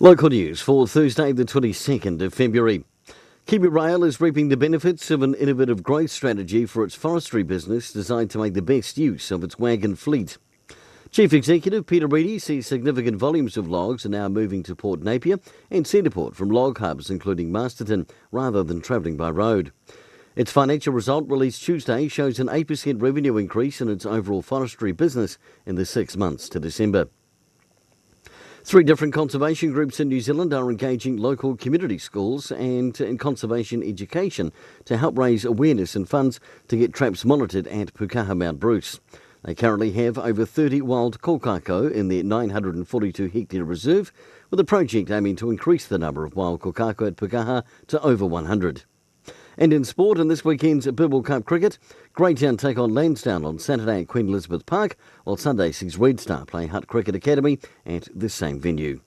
Local news for Thursday the 22nd of February. Kiwi Rail is reaping the benefits of an innovative growth strategy for its forestry business designed to make the best use of its wagon fleet. Chief Executive Peter Reedy sees significant volumes of logs are now moving to Port Napier and Centreport from log hubs including Masterton rather than travelling by road. Its financial result released Tuesday shows an 8% revenue increase in its overall forestry business in the 6 months to December. 3 different conservation groups in New Zealand are engaging local community schools and in conservation education to help raise awareness and funds to get traps monitored at Pukaha Mount Bruce. They currently have over 30 wild kokako in their 942-hectare reserve, with a project aiming to increase the number of wild kokako at Pukaha to over 100. And in sport, in this weekend's Bibbul Cup cricket, Greytown take on Lansdowne on Saturday at Queen Elizabeth Park, while Sunday sees Red Star play Hutt Cricket Academy at the same venue.